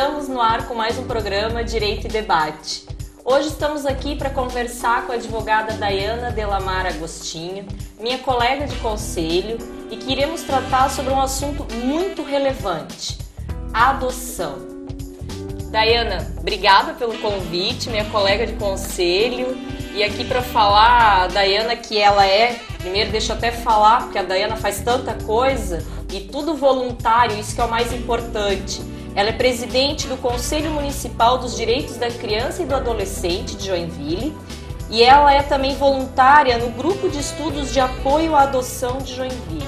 Estamos no ar com mais um programa Direito e Debate. Hoje estamos aqui para conversar com a advogada Dayana Delamar Agostinho, minha colega de conselho, e que iremos tratar sobre um assunto muito relevante, a adoção. Dayana, obrigada pelo convite, minha colega de conselho, e aqui para falar a Dayana que ela é, primeiro deixa eu até falar, porque a Dayana faz tanta coisa, e tudo voluntário, isso que é o mais importante. Ela é presidente do Conselho Municipal dos Direitos da Criança e do Adolescente de Joinville e ela é também voluntária no Grupo de Estudos de Apoio à Adoção de Joinville.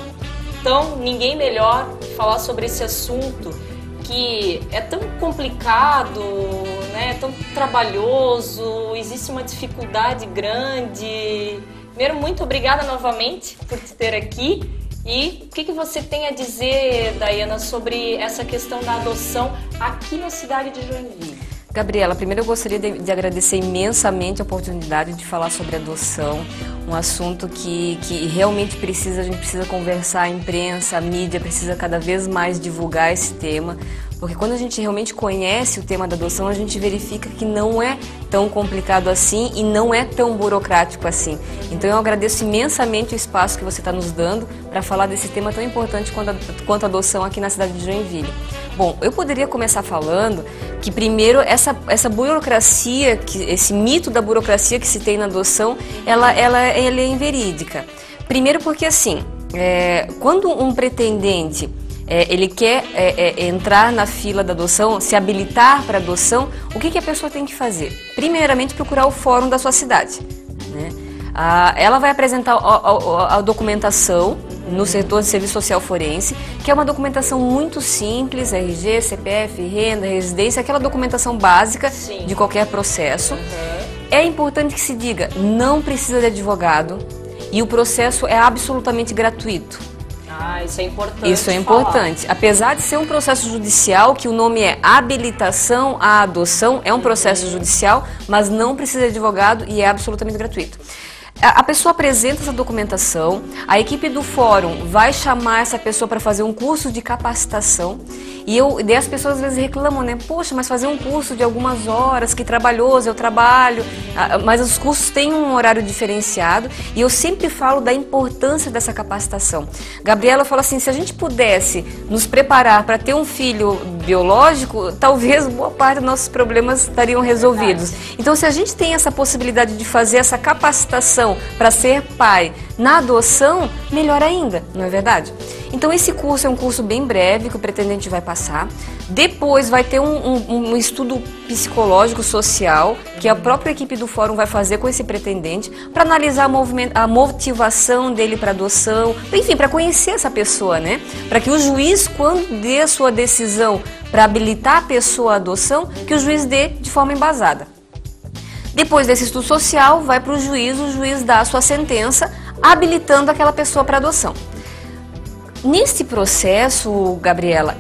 Então, ninguém melhor falar sobre esse assunto que é tão complicado, né? Tão trabalhoso, existe uma dificuldade grande. Primeiro, muito obrigada novamente por te ter aqui. E o que você tem a dizer, Dayana, sobre essa questão da adoção aqui na cidade de Joinville? Gabriela, primeiro eu gostaria de agradecer imensamente a oportunidade de falar sobre adoção, um assunto que realmente a gente precisa conversar, a imprensa, a mídia precisa cada vez mais divulgar esse tema, porque quando a gente realmente conhece o tema da adoção, a gente verifica que não é tão complicado assim e não é tão burocrático assim. Então eu agradeço imensamente o espaço que você está nos dando para falar desse tema tão importante quanto a adoção aqui na cidade de Joinville. Bom, eu poderia começar falando que primeiro essa burocracia, esse mito da burocracia que se tem na adoção, ela é inverídica. Primeiro porque assim, quando um pretendente ele quer entrar na fila da adoção, se habilitar para adoção, o que a pessoa tem que fazer? Primeiramente procurar o fórum da sua cidade, né? Ela vai apresentar a documentação no setor de serviço social forense, que é uma documentação muito simples, RG, CPF, renda, residência, aquela documentação básica Sim. de qualquer processo. Uhum. É importante que se diga, não precisa de advogado e o processo é absolutamente gratuito. Isso é importante. Isso é importante. Apesar de ser um processo judicial, que o nome é habilitação à adoção, é um processo judicial, mas não precisa de advogado e é absolutamente gratuito. A pessoa apresenta essa documentação, a equipe do fórum vai chamar essa pessoa para fazer um curso de capacitação e as pessoas às vezes reclamam, né? Poxa, mas fazer um curso de algumas horas, que trabalhoso, eu trabalho, mas os cursos têm um horário diferenciado e eu sempre falo da importância dessa capacitação. Gabriela fala assim, se a gente pudesse nos preparar para ter um filho biológico, talvez boa parte dos nossos problemas estariam resolvidos. Então, se a gente tem essa possibilidade de fazer essa capacitação para ser pai na adoção, melhor ainda, não é verdade? Então esse curso é um curso bem breve que o pretendente vai passar. Depois vai ter um estudo psicológico social que a própria equipe do fórum vai fazer com esse pretendente para analisar a motivação dele para adoção, enfim, para conhecer essa pessoa, né? Para que o juiz, quando dê a sua decisão para habilitar a pessoa à adoção, que o juiz dê de forma embasada. Depois desse estudo social, vai para o juiz dá a sua sentença, habilitando aquela pessoa para adoção. Nesse processo, Gabriela,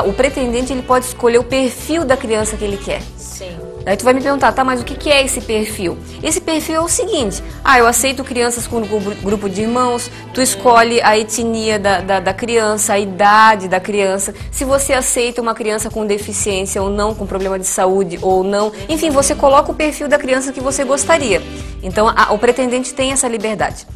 o pretendente ele pode escolher o perfil da criança que ele quer. Sim. Aí tu vai me perguntar, tá, mas o que é esse perfil? Esse perfil é o seguinte, eu aceito crianças com grupo de irmãos, tu escolhe a etnia da criança, a idade da criança, se você aceita uma criança com deficiência ou não, com problema de saúde ou não, enfim, você coloca o perfil da criança que você gostaria. Então, o pretendente tem essa liberdade.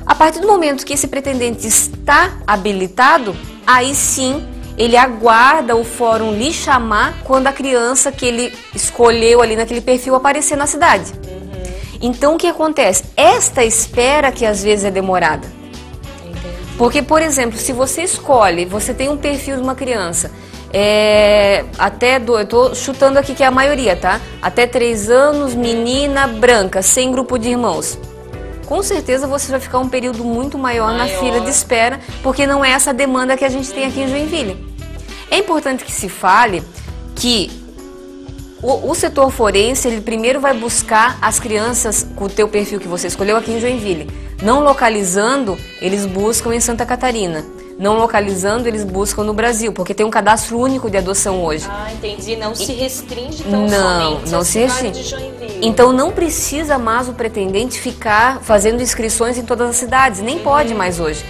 A partir do momento que esse pretendente está habilitado, aí sim, ele aguarda o fórum lhe chamar quando a criança que ele escolheu ali naquele perfil aparecer na cidade. Então, o que acontece? Esta espera que às vezes é demorada. Porque, por exemplo, se você escolhe, você tem um perfil de uma criança, eu tô chutando aqui que é a maioria, tá? Até 3 anos, menina, branca, sem grupo de irmãos. Com certeza você vai ficar um período muito maior na fila de espera, porque não é essa demanda que a gente tem aqui em Joinville. É importante que se fale que o setor forense, ele primeiro vai buscar as crianças com o teu perfil que você escolheu aqui em Joinville. Não localizando, eles buscam em Santa Catarina. Não localizando, eles buscam no Brasil, porque tem um cadastro único de adoção hoje. Entendi. Não se restringe tão somente não se restringe. De Joinville. Então não precisa mais o pretendente ficar fazendo inscrições em todas as cidades, nem pode mais hoje.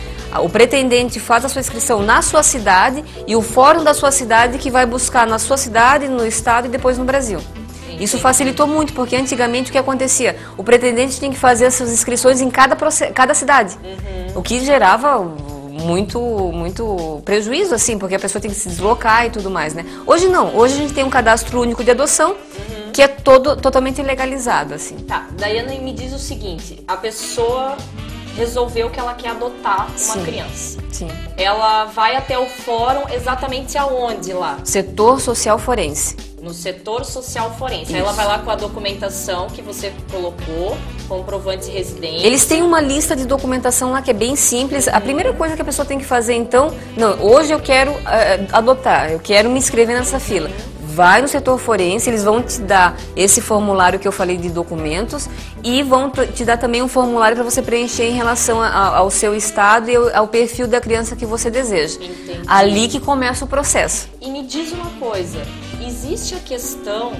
O pretendente faz a sua inscrição na sua cidade e o fórum da sua cidade que vai buscar na sua cidade, no estado e depois no Brasil. Isso facilitou muito, porque antigamente o que acontecia? O pretendente tinha que fazer as suas inscrições em cada cidade, o que gerava muito prejuízo, assim, porque a pessoa tem que se deslocar e tudo mais, né? Hoje não, hoje a gente tem um cadastro único de adoção, que é totalmente legalizado, assim. Tá, Daiana, me diz o seguinte, a pessoa resolveu que ela quer adotar uma criança. Sim. Ela vai até o fórum exatamente aonde lá? Setor Social Forense. No setor social forense. Isso. Aí ela vai lá com a documentação que você colocou, comprovante de residência. Eles têm uma lista de documentação lá que é bem simples. A primeira coisa que a pessoa tem que fazer, então, não, hoje eu quero adotar, eu quero me inscrever nessa fila. Vai no setor forense, eles vão te dar esse formulário que eu falei de documentos e vão te dar também um formulário para você preencher em relação ao seu estado e ao perfil da criança que você deseja. Entendi. Ali que começa o processo. E me diz uma coisa, existe a questão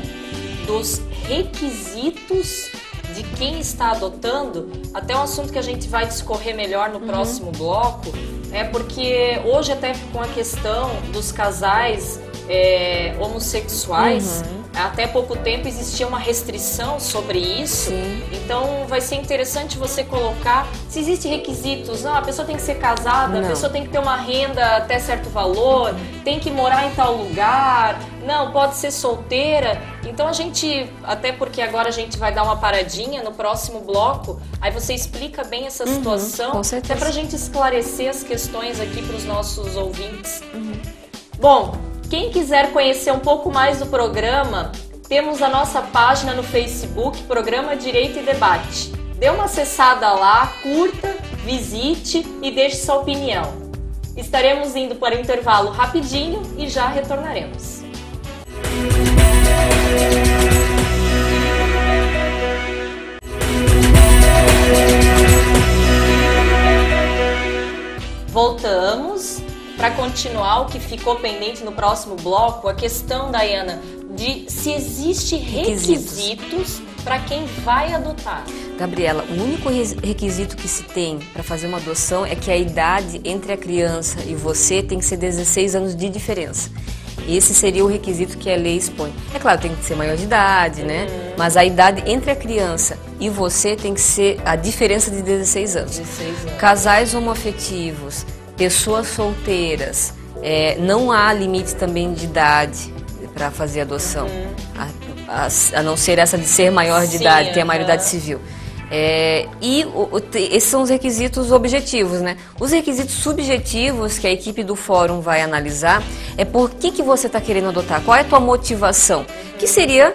dos requisitos de quem está adotando? Até um assunto que a gente vai discorrer melhor no próximo bloco, porque hoje até com a questão dos casais homossexuais, até pouco tempo existia uma restrição sobre isso. Sim. Então vai ser interessante você colocar se existem requisitos. Não, a pessoa tem que ser casada, Não. a pessoa tem que ter uma renda até certo valor, tem que morar em tal lugar, não, pode ser solteira. Então a gente, até porque agora a gente vai dar uma paradinha no próximo bloco, aí você explica bem essa situação, com certeza. até pra gente esclarecer as questões aqui para os nossos ouvintes. Bom, quem quiser conhecer um pouco mais do programa, temos a nossa página no Facebook, Programa Direito e Debate. Dê uma acessada lá, curta, visite e deixe sua opinião. Estaremos indo para o intervalo rapidinho e já retornaremos. Voltamos para continuar o que ficou pendente no próximo bloco, a questão, Daiana, de se existe requisitos para quem vai adotar. Gabriela, o único requisito que se tem para fazer uma adoção é que a idade entre a criança e você tem que ser 16 anos de diferença. Esse seria o requisito que a lei expõe. É claro, tem que ser maior de idade, né? Mas a idade entre a criança e você tem que ser a diferença de 16 anos. 16 anos. Casais homoafetivos, pessoas solteiras, não há limite também de idade para fazer adoção, a não ser essa de ser maior de idade, ter a maioridade civil. Esses são os requisitos objetivos, né? Os requisitos subjetivos que a equipe do fórum vai analisar é por que você está querendo adotar, qual é a tua motivação, que seria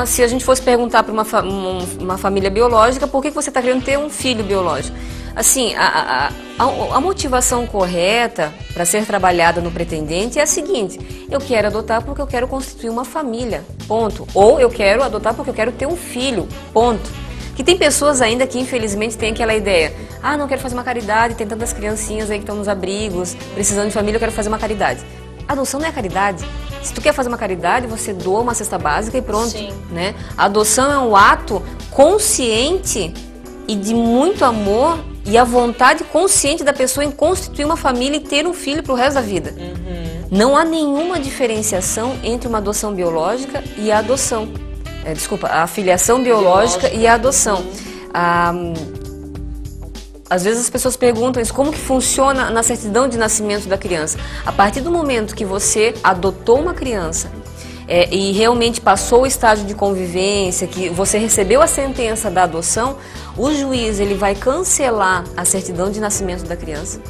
se a gente fosse perguntar para uma família biológica, por que você está querendo ter um filho biológico? Assim, a motivação correta para ser trabalhada no pretendente é a seguinte: eu quero adotar porque eu quero constituir uma família, ponto. Ou eu quero adotar porque eu quero ter um filho, ponto. Que tem pessoas ainda que infelizmente têm aquela ideia: não quero fazer uma caridade, tem tantas criancinhas aí que estão nos abrigos, precisando de família, eu quero fazer uma caridade. A adoção não é caridade. Se tu quer fazer uma caridade, você doa uma cesta básica e pronto. Sim. Né? A adoção é um ato consciente e de muito amor e a vontade consciente da pessoa em constituir uma família e ter um filho para o resto da vida. Não há nenhuma diferenciação entre uma adoção biológica e a adoção. A filiação biológica e a adoção. Às vezes as pessoas perguntam isso, como que funciona na certidão de nascimento da criança? A partir do momento que você adotou uma criança e realmente passou o estágio de convivência, que você recebeu a sentença da adoção, o juiz ele vai cancelar a certidão de nascimento da criança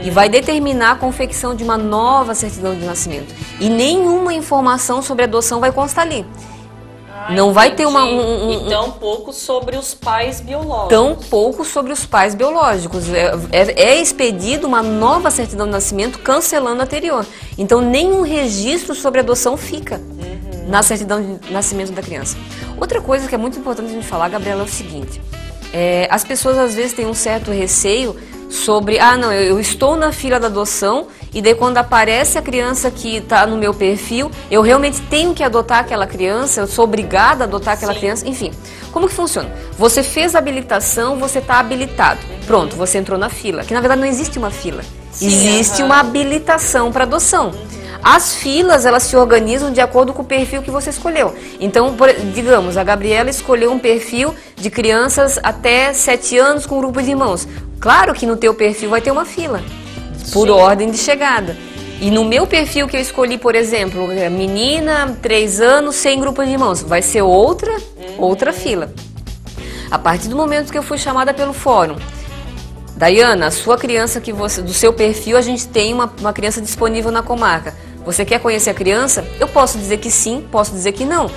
e vai determinar a confecção de uma nova certidão de nascimento. E nenhuma informação sobre a adoção vai constar ali. Não vai ter E tão pouco sobre os pais biológicos. Tão pouco sobre os pais biológicos. É expedido uma nova certidão de nascimento cancelando a anterior. Então, nenhum registro sobre adoção fica na certidão de nascimento da criança. Outra coisa que é muito importante a gente falar, Gabriela, é o seguinte. As pessoas às vezes têm um certo receio sobre, eu estou na fila da adoção e daí quando aparece a criança que está no meu perfil, eu realmente tenho que adotar aquela criança, eu sou obrigada a adotar aquela criança, enfim. Como que funciona? Você fez a habilitação, você está habilitado. Pronto, você entrou na fila, que na verdade não existe uma fila. Existe uma habilitação para adoção. As filas, elas se organizam de acordo com o perfil que você escolheu. Então, digamos, a Gabriela escolheu um perfil de crianças até 7 anos com um grupo de irmãos. Claro que no teu perfil vai ter uma fila, por ordem de chegada. E no meu perfil que eu escolhi, por exemplo, menina, 3 anos, sem grupo de irmãos, vai ser outra fila. A partir do momento que eu fui chamada pelo fórum, Daiana, a sua criança do seu perfil, a gente tem uma criança disponível na comarca. Você quer conhecer a criança? Eu posso dizer que sim, posso dizer que não.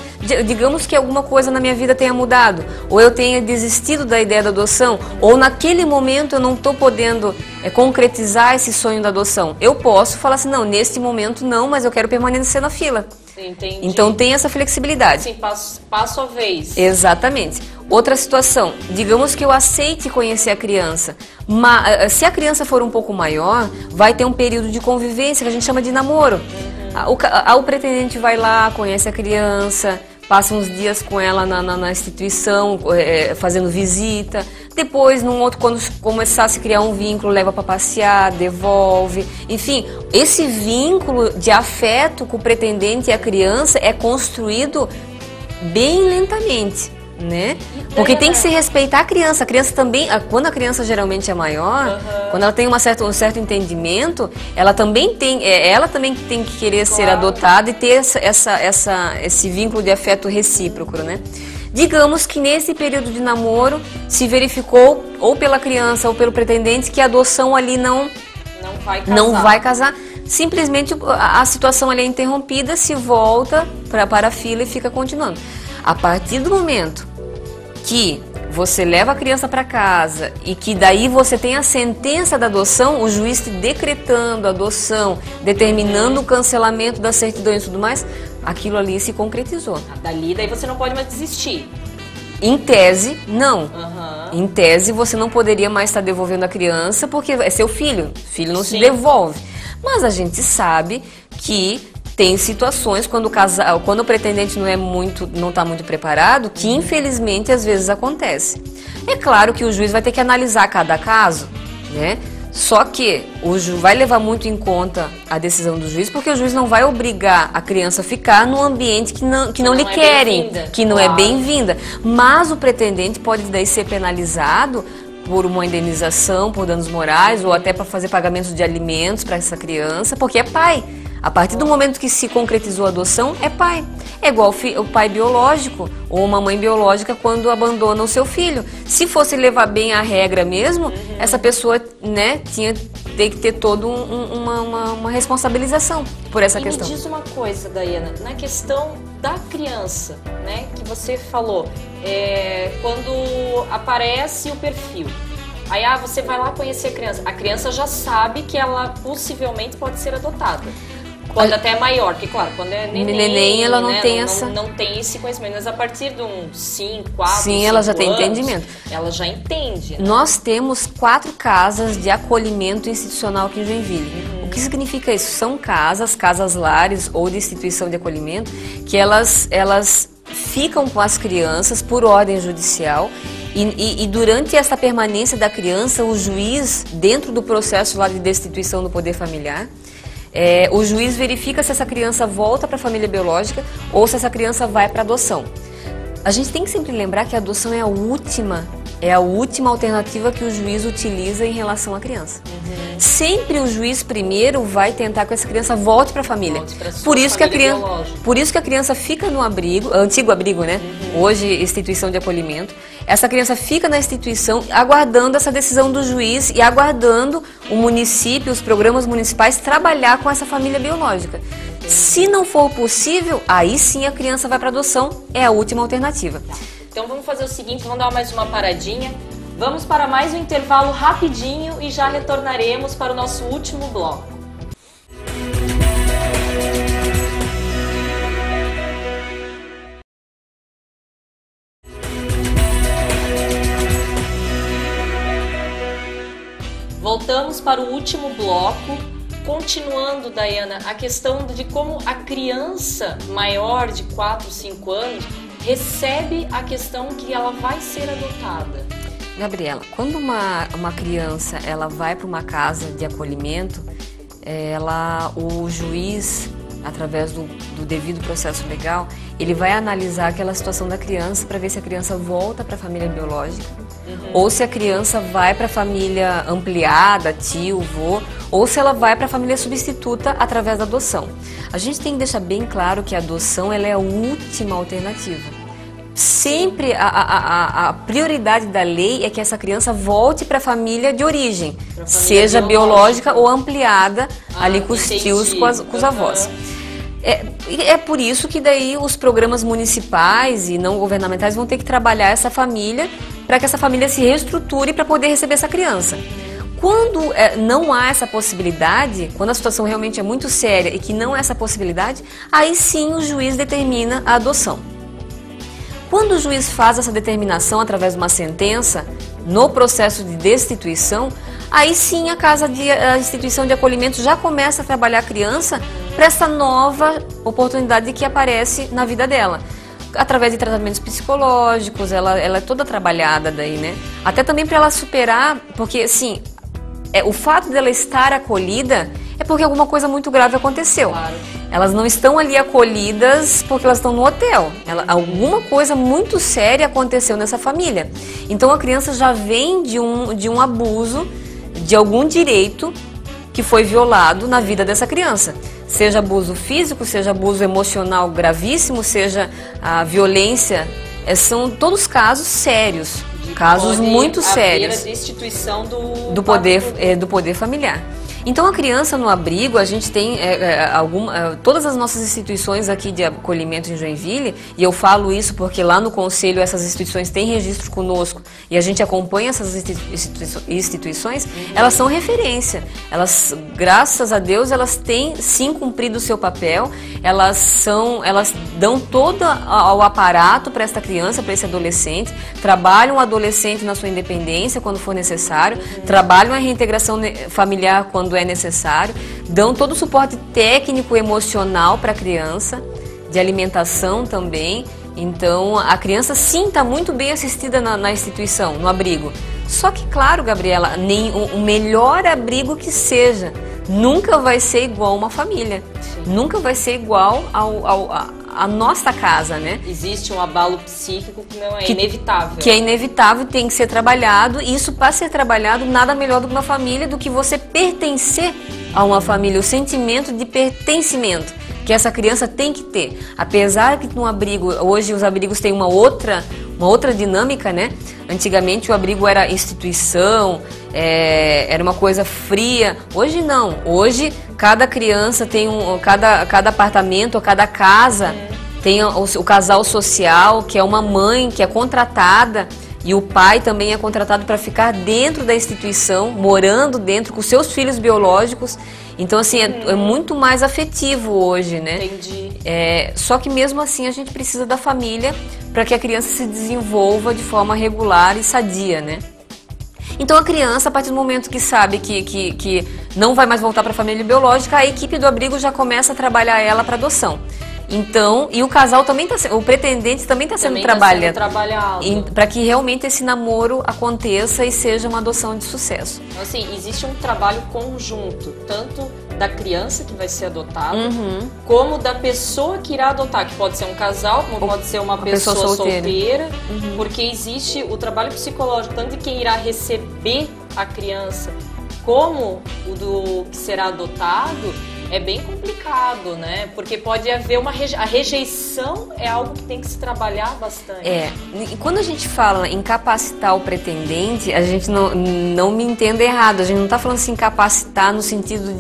Digamos que alguma coisa na minha vida tenha mudado, ou eu tenha desistido da ideia da adoção, ou naquele momento eu não estou podendo concretizar esse sonho da adoção. Eu posso falar assim, não, neste momento não, mas eu quero permanecer na fila. Entendi. Então tem essa flexibilidade. Sim, passo a vez. Exatamente. Outra situação, digamos que eu aceite conhecer a criança, mas se a criança for um pouco maior, vai ter um período de convivência que a gente chama de namoro. O pretendente vai lá, conhece a criança, passa uns dias com ela na instituição, fazendo visita. Depois, quando começar a se criar um vínculo, leva para passear, devolve. Enfim, esse vínculo de afeto com o pretendente e a criança é construído bem lentamente, né? Porque tem que se respeitar a criança. A criança também, quando a criança geralmente é maior, quando ela tem um certo entendimento, ela também tem que querer ser adotada e ter esse vínculo de afeto recíproco, né? Digamos que nesse período de namoro se verificou, ou pela criança ou pelo pretendente, que a adoção ali não vai casar. Simplesmente a situação ali é interrompida, se volta para a fila e fica continuando. A partir do momento que você leva a criança para casa e que daí você tem a sentença da adoção, o juiz te decretando a adoção, determinando o cancelamento da certidão e tudo mais, aquilo ali se concretizou. Daí você não pode mais desistir. Em tese, não. Em tese, você não poderia mais estar devolvendo a criança porque é seu filho. Filho não se devolve. Mas a gente sabe que tem situações quando o pretendente não está muito preparado, que infelizmente às vezes acontece. É claro que o juiz vai ter que analisar cada caso, né? Só que o juiz vai levar muito em conta a decisão do juiz, porque o juiz não vai obrigar a criança a ficar num ambiente que não lhe querem, que não é bem-vinda. Mas o pretendente pode daí ser penalizado por uma indenização, por danos morais, ou até para fazer pagamentos de alimentos para essa criança, porque é pai. A partir do momento que se concretizou a adoção, é pai. É igual o pai biológico ou uma mãe biológica quando abandona o seu filho. Se fosse levar bem a regra mesmo, essa pessoa, né, tem que ter toda uma responsabilização por essa questão. Me diz uma coisa, Daiana, na questão da criança, né, que você falou, quando aparece o perfil, aí você vai lá conhecer a criança já sabe que ela possivelmente pode ser adotada. Quando até é maior, porque claro, quando é neném ela não tem não tem esse conhecimento, mas a partir de uns 5, 4, sim, ela já tem entendimento. Ela já entende, né? Nós temos 4 casas de acolhimento institucional aqui em Joinville. O que significa isso? São casas lares ou de instituição de acolhimento, que elas ficam com as crianças por ordem judicial. E durante essa permanência da criança, o juiz, dentro do processo lá de destituição do poder familiar, o juiz verifica se essa criança volta para a família biológica ou se essa criança vai para adoção. A gente tem que sempre lembrar que a adoção é a última alternativa que o juiz utiliza em relação à criança. Sempre o juiz primeiro vai tentar que essa criança volte para a família. Por isso que a criança fica no abrigo, antigo abrigo, né? Hoje instituição de acolhimento. Essa criança fica na instituição aguardando essa decisão do juiz e aguardando o município, os programas municipais trabalhar com essa família biológica. Se não for possível, aí sim a criança vai para adoção, é a última alternativa. Então vamos fazer o seguinte, vamos dar mais uma paradinha, vamos para mais um intervalo rapidinho e já retornaremos para o nosso último bloco. Voltamos para o último bloco continuando, Dayana, a questão de como a criança maior de 4, 5 anos recebe a questão que ela vai ser adotada. Gabriela, quando uma criança ela vai para uma casa de acolhimento, o juiz, através do devido processo legal, ele vai analisar aquela situação da criança para ver se a criança volta para a família biológica, ou se a criança vai para a família ampliada, tio, vô, ou se ela vai para a família substituta através da adoção. A gente tem que deixar bem claro que a adoção ela é a última alternativa. Sempre a prioridade da lei é que essa criança volte para a família de origem, seja biológica ou ampliada ali com os tios, com os avós. É por isso que daí os programas municipais e não governamentais vão ter que trabalhar essa família para que essa família se reestruture para poder receber essa criança. Quando não há essa possibilidade, quando a situação realmente é muito séria e que não há essa possibilidade, aí sim o juiz determina a adoção. Quando o juiz faz essa determinação através de uma sentença, no processo de destituição, aí sim a instituição de acolhimento já começa a trabalhar a criança para essa nova oportunidade que aparece na vida dela. Através de tratamentos psicológicos, ela é toda trabalhada daí, né? Até também para ela superar, porque assim, o fato dela estar acolhida é porque alguma coisa muito grave aconteceu. Claro. Elas não estão ali acolhidas porque elas estão no hotel. Alguma coisa muito séria aconteceu nessa família. Então a criança já vem de um abuso, de algum direito que foi violado na vida dessa criança. Seja abuso físico, seja abuso emocional gravíssimo, seja a violência. São todos casos sérios, casos muito sérios. A destituição do poder familiar. Então a criança no abrigo, a gente tem todas as nossas instituições aqui de acolhimento em Joinville, e eu falo isso porque lá no conselho essas instituições têm registro conosco e a gente acompanha essas instituições, elas são referência. Elas, graças a Deus, elas têm sim cumprido o seu papel, elas dão todo o aparato para esta criança, para esse adolescente, trabalham o adolescente na sua independência quando for necessário, trabalham a reintegração familiar quando é necessário, dão todo o suporte técnico e emocional para a criança, de alimentação também. Então, a criança sim está muito bem assistida na instituição, no abrigo. Só que, claro, Gabriela, nem o melhor abrigo que seja, nunca vai ser igual a uma família. Sim. Nunca vai ser igual a nossa casa, né? Existe um abalo psíquico que não é inevitável. Que é inevitável, tem que ser trabalhado, e isso, para ser trabalhado, nada melhor do que uma família, do que você pertencer a uma família, o sentimento de pertencimento que essa criança tem que ter. Apesar que no abrigo, hoje os abrigos têm uma outra dinâmica, né? Antigamente o abrigo era instituição, era uma coisa fria. Hoje não. Hoje cada criança tem cada apartamento, ou cada casa tem o casal social, que é uma mãe que é contratada, e o pai também é contratado para ficar dentro da instituição, morando dentro com seus filhos biológicos. Então, assim, é muito mais afetivo hoje, né? Entendi. Só que mesmo assim a gente precisa da família para que a criança se desenvolva de forma regular e sadia, né? Então a criança, a partir do momento que sabe que não vai mais voltar para a família biológica, a equipe do abrigo já começa a trabalhar ela para adoção. Então, e o casal também o pretendente também está sendo trabalhado para que realmente esse namoro aconteça e seja uma adoção de sucesso. Então, assim, existe um trabalho conjunto, tanto da criança que vai ser adotada, como da pessoa que irá adotar, que pode ser um casal, como pode ser uma pessoa solteira, porque existe o trabalho psicológico, tanto de quem irá receber a criança, como o do que será adotado. É bem complicado, né? Porque pode haver a rejeição é algo que tem que se trabalhar bastante. E quando a gente fala em capacitar o pretendente, a gente não me entenda errado, a gente não está falando assim capacitar no sentido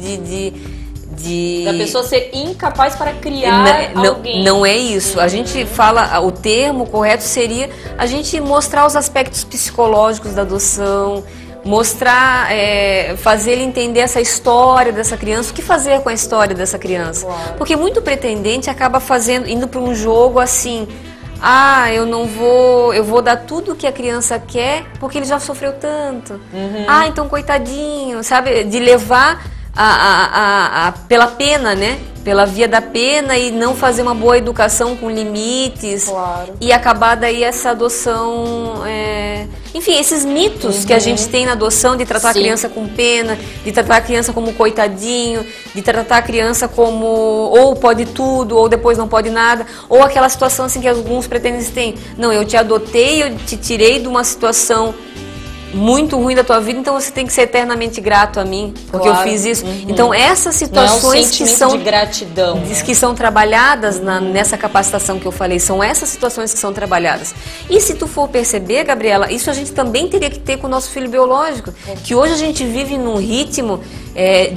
da pessoa ser incapaz para criar alguém. Não é isso. A gente fala, o termo correto seria a gente mostrar os aspectos psicológicos da adoção, mostrar, fazer ele entender essa história dessa criança, o que fazer com a história dessa criança. Claro. Porque muito pretendente acaba indo para um jogo assim, eu vou dar tudo o que a criança quer porque ele já sofreu tanto. Então coitadinho, sabe? De levar pela pena, né? Pela via da pena e não fazer uma boa educação com limites. Claro. E acabar daí essa adoção... Enfim, esses mitos que a gente tem na adoção de tratar a criança com pena, de tratar a criança como coitadinho, de tratar a criança como ou pode tudo, ou depois não pode nada, ou aquela situação assim que alguns pretendentes têm. Não, eu te adotei, eu te tirei de uma situação muito ruim da tua vida, então você tem que ser eternamente grato a mim, porque eu fiz isso. Então essas situações que são de gratidão, né? Que são trabalhadas nessa capacitação que eu falei, são essas situações que são trabalhadas. E se tu for perceber, Gabriela, isso a gente também teria que ter com o nosso filho biológico, que hoje a gente vive num ritmo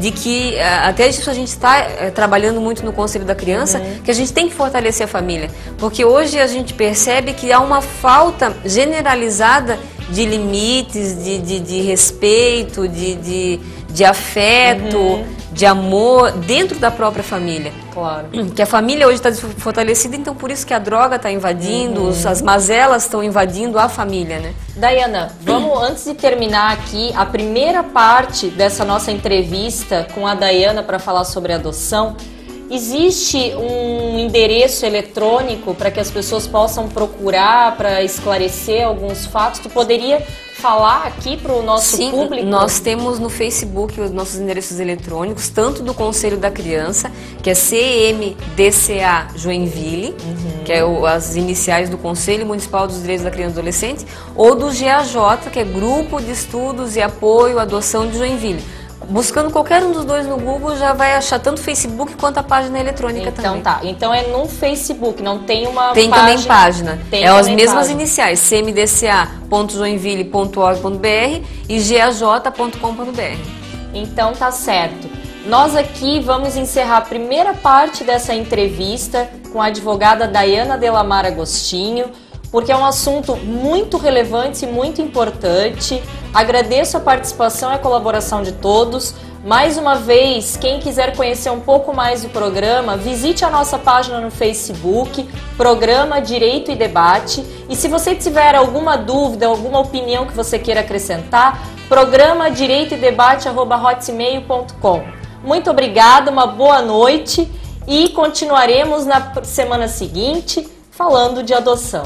de que, até isso a gente está trabalhando muito no Conselho da Criança, que a gente tem que fortalecer a família, porque hoje a gente percebe que há uma falta generalizada de limites, de respeito, de afeto, de amor dentro da própria família. Claro. Que a família hoje está fortalecida, então por isso que a droga está invadindo, as mazelas estão invadindo a família, né? Dayana, vamos, antes de terminar aqui, a primeira parte dessa nossa entrevista com a Dayana para falar sobre adoção. Existe um endereço eletrônico para que as pessoas possam procurar para esclarecer alguns fatos? Tu poderia falar aqui para o nosso público? Sim, nós temos no Facebook os nossos endereços eletrônicos, tanto do Conselho da Criança, que é CMDCA Joinville, que é as iniciais do Conselho Municipal dos Direitos da Criança e do Adolescente, ou do GAJ, que é Grupo de Estudos e Apoio à Adoção de Joinville. Buscando qualquer um dos dois no Google, já vai achar tanto o Facebook quanto a página eletrônica também. Então tá, então é no Facebook, não tem uma página? Tem também página. Tem as mesmas iniciais, cmdca.joinville.org.br e gaj.com.br. Então tá certo. Nós aqui vamos encerrar a primeira parte dessa entrevista com a advogada Dayana Delamar Agostinho, porque é um assunto muito relevante e muito importante. Agradeço a participação e a colaboração de todos. Mais uma vez, quem quiser conhecer um pouco mais do programa, visite a nossa página no Facebook, Programa Direito e Debate. E se você tiver alguma dúvida, alguma opinião que você queira acrescentar, programa direitoedebate@hotmail.com. Muito obrigada, uma boa noite e continuaremos na semana seguinte falando de adoção.